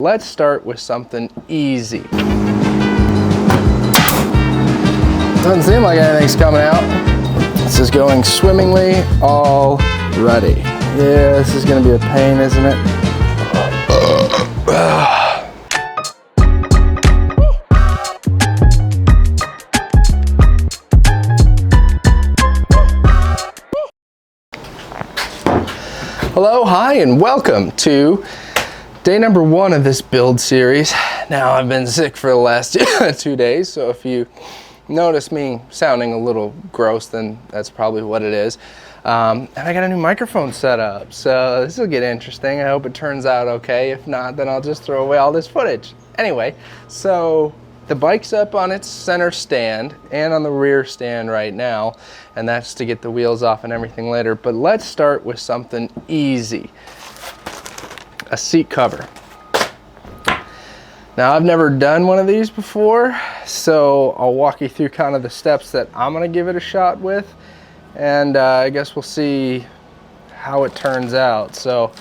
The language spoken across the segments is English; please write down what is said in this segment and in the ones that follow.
Let's start with something easy. Doesn't seem like anything's coming out. This is going swimmingly already. Yeah, this is gonna be a pain, isn't it? Hello, hi, and welcome to day number 1 of this build series. Now, I've been sick for the last 2 days, so if you notice me sounding a little gross, then that's probably what it is. And I got a new microphone set up, so this will get interesting. I hope it turns out okay. If not, then I'll just throw away all this footage. Anyway, so the bike's up on its center stand and on the rear stand right now, and that's to get the wheels off and everything later. But let's start with something easy. A seat cover. Now, I've never done one of these before, so I'll walk you through kind of the steps that I'm gonna give it a shot with, and I guess we'll see how it turns out. So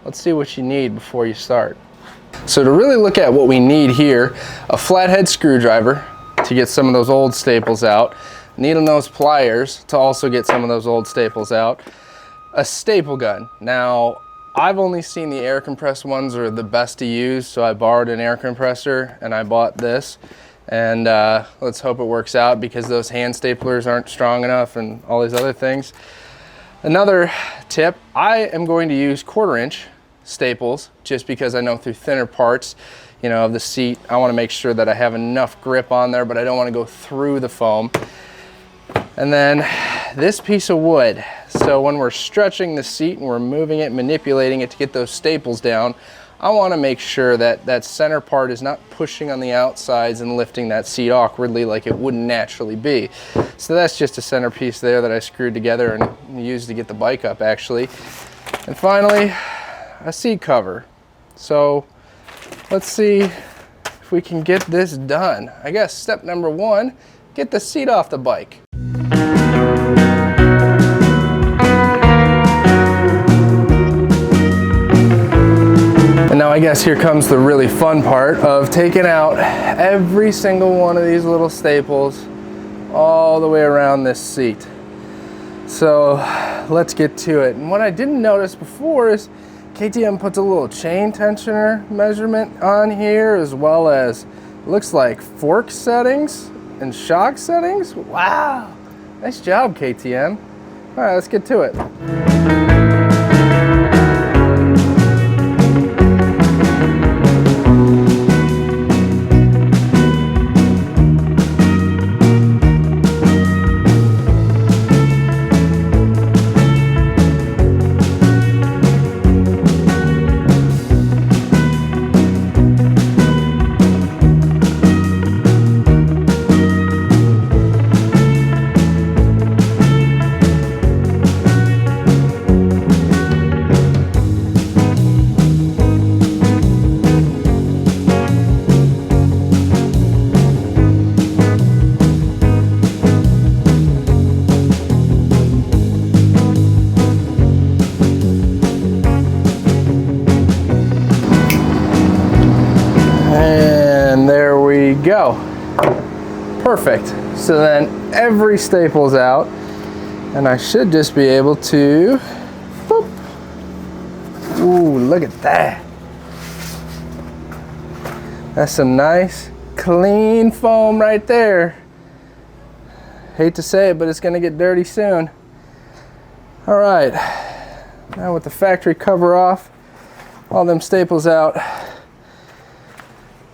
let's see what you need before you start. So to really look at what we need here, a flathead screwdriver to get some of those old staples out, needle nose pliers to also get some of those old staples out, a staple gun. Now, I've only seen the air compressed ones are the best to use, so I borrowed an air compressor and I bought this. And let's hope it works out, because those hand staplers aren't strong enough and all these other things. Another tip, I am going to use 1/4" staples, just because I know through thinner parts, you know, of the seat, I want to make sure that I have enough grip on there, but I don't want to go through the foam. And then this piece of wood. So when we're stretching the seat and we're moving it, manipulating it to get those staples down, I want to make sure that that center part is not pushing on the outsides and lifting that seat awkwardly like it wouldn't naturally be. So that's just a centerpiece there that I screwed together and used to get the bike up, actually. And finally, a seat cover. So let's see if we can get this done. I guess step number 1, get the seat off the bike. And now I guess here comes the really fun part of taking out every single one of these little staples all the way around this seat. So let's get to it. And what I didn't notice before is KTM puts a little chain tensioner measurement on here, as well as looks like fork settings and shock settings. Wow, nice job, KTM. All right, let's get to it. Go. Perfect. So then every staple's out, and I should just be able to, boop. Ooh, look at that. That's some nice clean foam right there. Hate to say it, but it's gonna get dirty soon. All right, now with the factory cover off, all them staples out,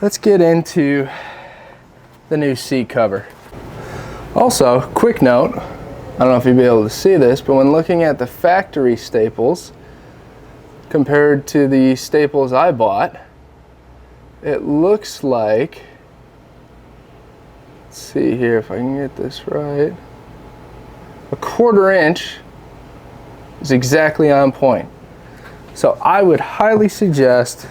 let's get into the new seat cover. Also, quick note, I don't know if you'll be able to see this, but when looking at the factory staples compared to the staples I bought, it looks like, let's see here if I can get this right, a 1/4" is exactly on point. So I would highly suggest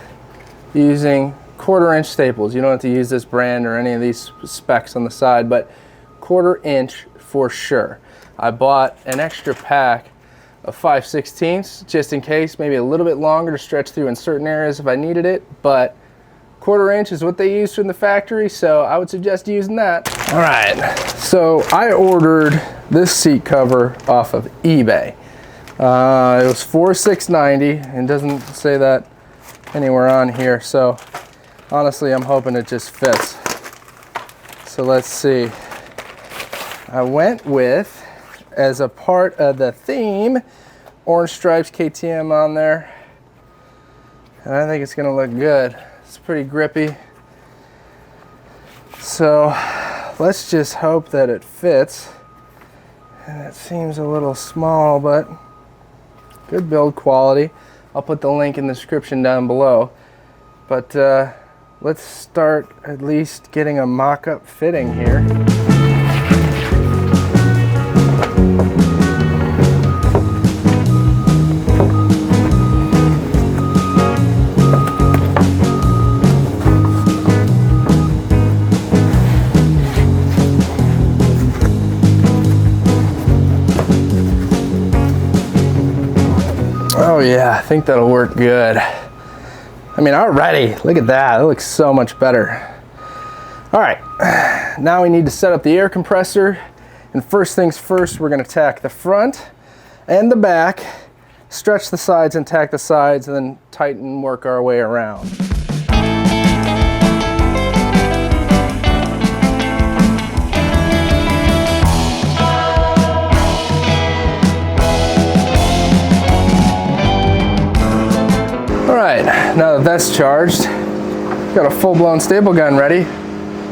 using 1/4" staples. You don't have to use this brand or any of these specs on the side, but 1/4" for sure. I bought an extra pack of 5/16 just in case, maybe a little bit longer to stretch through in certain areas if I needed it, but 1/4" is what they used from the factory, so I would suggest using that. All right, so I ordered this seat cover off of eBay. It was $4,690, and doesn't say that anywhere on here, so honestly I'm hoping it just fits. So let's see. I went with, as a part of the theme, orange stripes KTM on there, and I think it's gonna look good. It's pretty grippy, so let's just hope that it fits. And it seems a little small, but good build quality. I'll put the link in the description down below, but let's start at least getting a mock-up fitting here. Oh yeah, I think that'll work good. I mean, already, look at that. It looks so much better. All right, now we need to set up the air compressor. And first things first, we're gonna tack the front and the back, stretch the sides and tack the sides, and then tighten and work our way around. All right, now that that's charged, got a full-blown staple gun ready.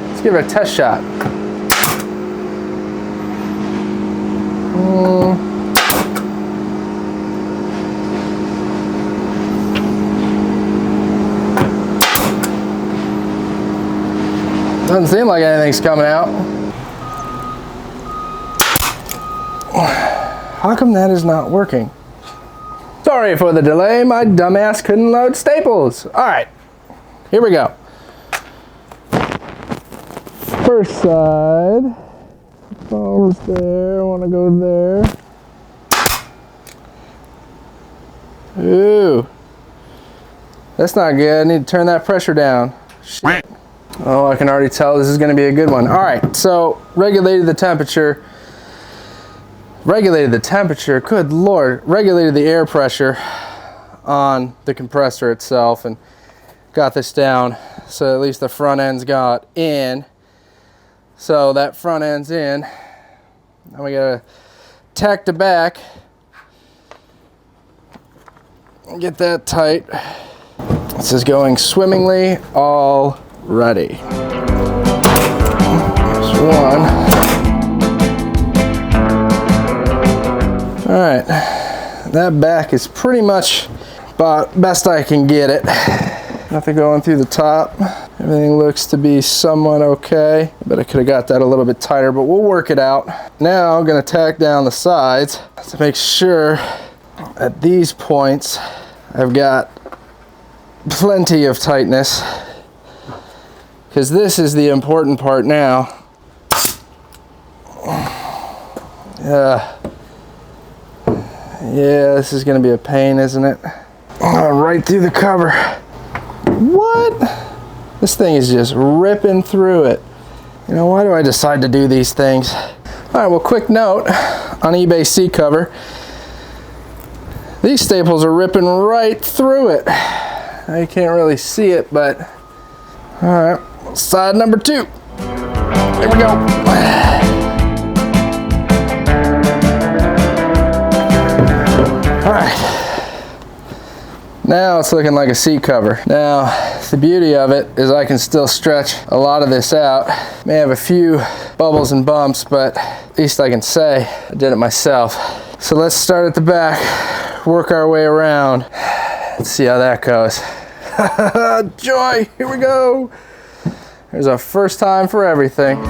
Let's give it a test shot. Doesn't seem like anything's coming out. How come that is not working? Sorry for the delay, my dumbass couldn't load staples. All right, here we go. First side, thumbs there, wanna go there. Ooh, that's not good. I need to turn that pressure down. Shit. Oh, I can already tell this is gonna be a good one. All right, so regulated the temperature, good Lord, regulated the air pressure on the compressor itself and got this down so at least the front end's got in. So that front end's in. Now we gotta tack the back and get that tight. This is going swimmingly already. There's one. All right, that back is pretty much about best I can get it. Nothing going through the top. Everything looks to be somewhat okay, but I could have got that a little bit tighter, but we'll work it out. Now I'm gonna tack down the sides to make sure at these points I've got plenty of tightness, because this is the important part now. Yeah, this is gonna be a pain, isn't it? Right through the cover. What? This thing is just ripping through it. You know, why do I decide to do these things? All right, well, quick note on eBay seat cover. These staples are ripping right through it. Now you can't really see it, but all right, side number 2. Here we go. All right, now it's looking like a seat cover. Now, the beauty of it is I can still stretch a lot of this out. May have a few bubbles and bumps, but at least I can say I did it myself. So let's start at the back, work our way around. Let's see how that goes. Joy, here we go. There's our first time for everything.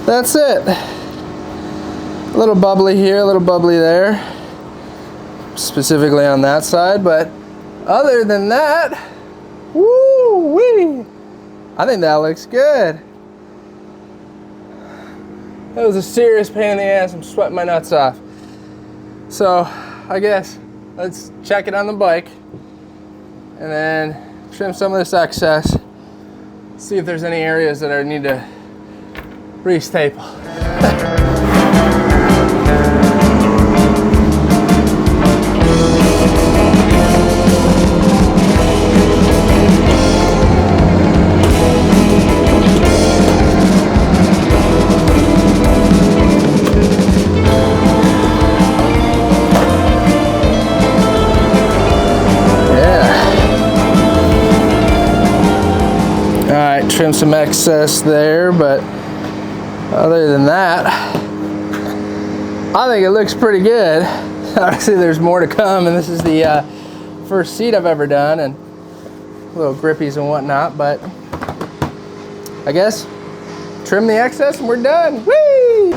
that's it. A little bubbly here, a little bubbly there, specifically on that side, but other than that, woo-wee, I think that looks good. That was a serious pain in the ass. I'm sweating my nuts off. So I guess let's check it on the bike and then trim some of this excess. See if there's any areas that I need to re-staple. Trim some excess there, but other than that, I think it looks pretty good. Obviously there's more to come, and this is the first seat I've ever done, and little grippies and whatnot, but I guess trim the excess and we're done. Whee!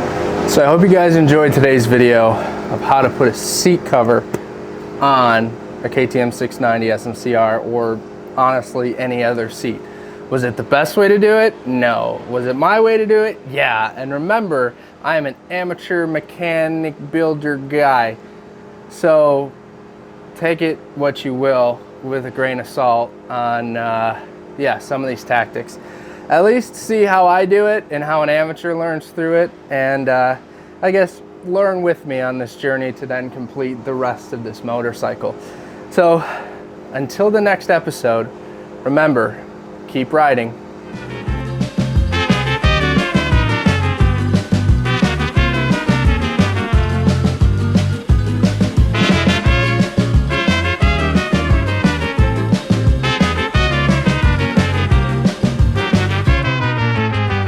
So I hope you guys enjoyed today's video of how to put a seat cover on a KTM 690 SMCR, or honestly any other seat. Was it the best way to do it? No. Was it my way to do it? Yeah. And remember, I am an amateur mechanic builder guy. So take it what you will with a grain of salt on yeah, some of these tactics. At least see how I do it and how an amateur learns through it, and I guess learn with me on this journey to then complete the rest of this motorcycle. So until the next episode, remember, keep riding.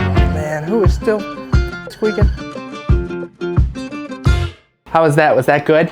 Oh man, who is still squeaking? How was that? Was that good?